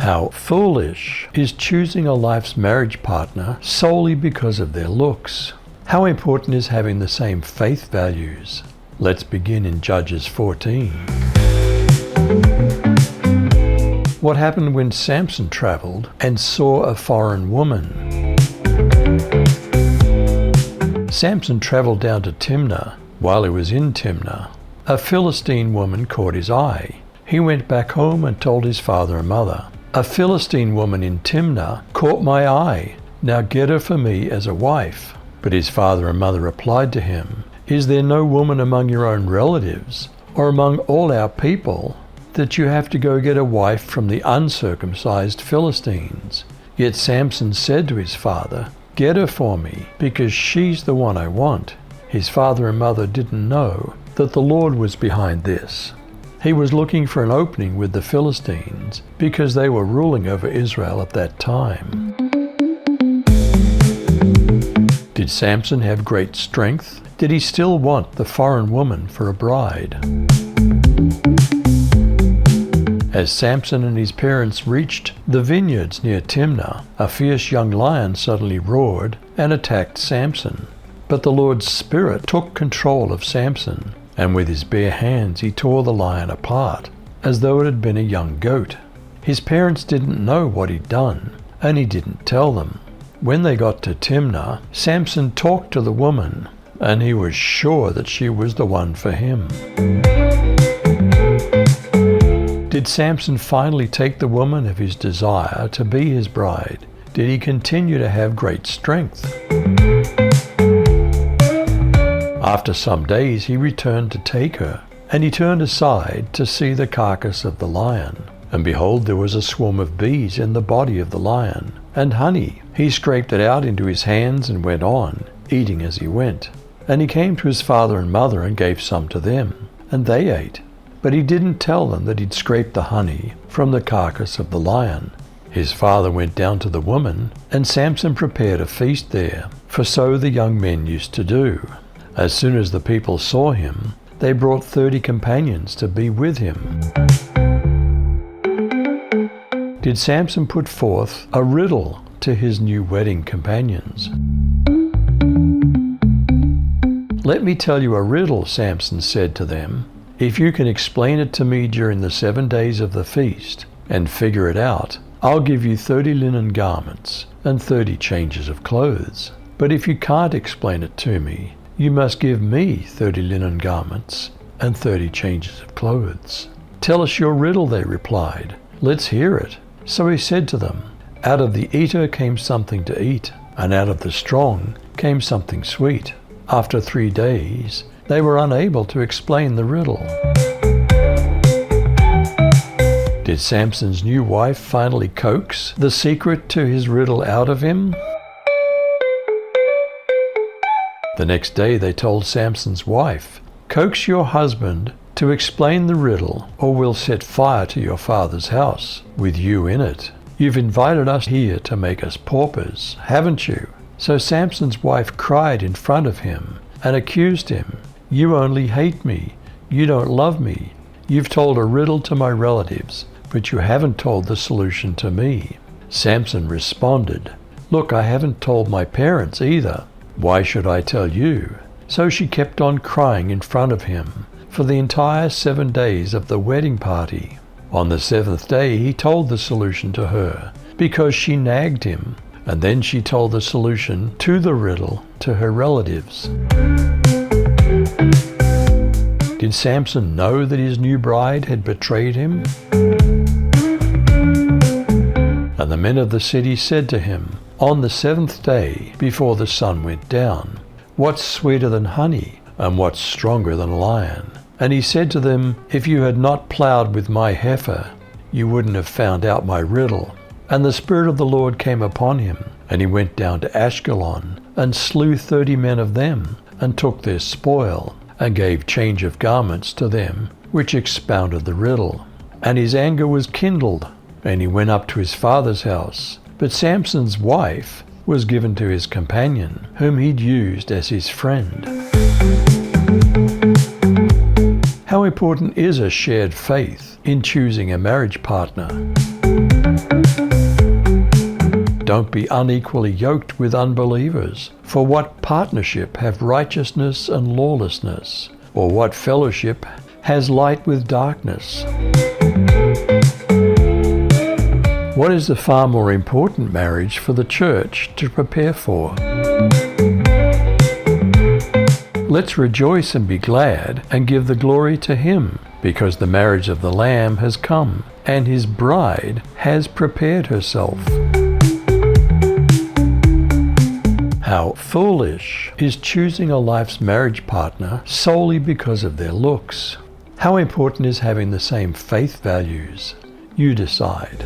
How foolish is choosing a life's marriage partner solely because of their looks. How important is having the same faith values. Let's begin in Judges 14. What happened when Samson traveled and saw a foreign woman? Samson traveled down to Timnah. While he was in Timnah, a Philistine woman caught his eye. He went back home and told his father and mother, "A Philistine woman in Timnah caught my eye. Now get her for me as a wife." But his father and mother replied to him, "Is there no woman among your own relatives, or among all our people, that you have to go get a wife from the uncircumcised Philistines?" Yet Samson said to his father, "Get her for me, because she's the one I want." His father and mother didn't know that the Lord was behind this. He was looking for an opening with the Philistines because they were ruling over Israel at that time. Did Samson have great strength? Did he still want the foreign woman for a bride? As Samson and his parents reached the vineyards near Timnah, a fierce young lion suddenly roared and attacked Samson. But the Lord's Spirit took control of Samson, and with his bare hands he tore the lion apart, as though it had been a young goat. His parents didn't know what he'd done, and he didn't tell them. When they got to Timnah, Samson talked to the woman, and he was sure that she was the one for him. Did Samson finally take the woman of his desire to be his bride? Did he continue to have great strength? After some days he returned to take her, and he turned aside to see the carcass of the lion. And behold, there was a swarm of bees in the body of the lion, and honey. He scraped it out into his hands and went on, eating as he went. And he came to his father and mother and gave some to them, and they ate. But he didn't tell them that he'd scraped the honey from the carcass of the lion. His father went down to the woman, and Samson prepared a feast there, for so the young men used to do. As soon as the people saw him, they brought 30 companions to be with him. Did Samson put forth a riddle to his new wedding companions? "Let me tell you a riddle," Samson said to them. "If you can explain it to me during the 7 days of the feast and figure it out, I'll give you 30 linen garments and 30 changes of clothes. But if you can't explain it to me, you must give me 30 linen garments and 30 changes of clothes." "Tell us your riddle," they replied. "Let's hear it." So he said to them, "Out of the eater came something to eat, and out of the strong came something sweet." After 3 days, they were unable to explain the riddle. Did Samson's new wife finally coax the secret to his riddle out of him? The next day they told Samson's wife, "Coax your husband to explain the riddle, or we'll set fire to your father's house with you in it. You've invited us here to make us paupers, haven't you?" So Samson's wife cried in front of him and accused him. "You only hate me. You don't love me. You've told a riddle to my relatives, but you haven't told the solution to me." Samson responded, "Look, I haven't told my parents either. Why should I tell you?" So she kept on crying in front of him for the entire 7 days of the wedding party. On the 7th day he told the solution to her because she nagged him, and then she told the solution to the riddle to her relatives. Did Samson know that his new bride had betrayed him? And the men of the city said to him, on the 7th day, before the sun went down, "What's sweeter than honey, and what's stronger than a lion?" And he said to them, "If you had not plowed with my heifer, you wouldn't have found out my riddle." And the Spirit of the Lord came upon him, and he went down to Ashkelon, and slew 30 men of them, and took their spoil, and gave change of garments to them, which expounded the riddle. And his anger was kindled, and he went up to his father's house. But Samson's wife was given to his companion, whom he'd used as his friend. How important is a shared faith in choosing a marriage partner? Don't be unequally yoked with unbelievers. For what partnership have righteousness and lawlessness? Or what fellowship has light with darkness? What is the far more important marriage for the church to prepare for? Let's rejoice and be glad and give the glory to Him, because the marriage of the Lamb has come, and His bride has prepared herself. How foolish is choosing a life's marriage partner solely because of their looks. How important is having the same faith values? You decide.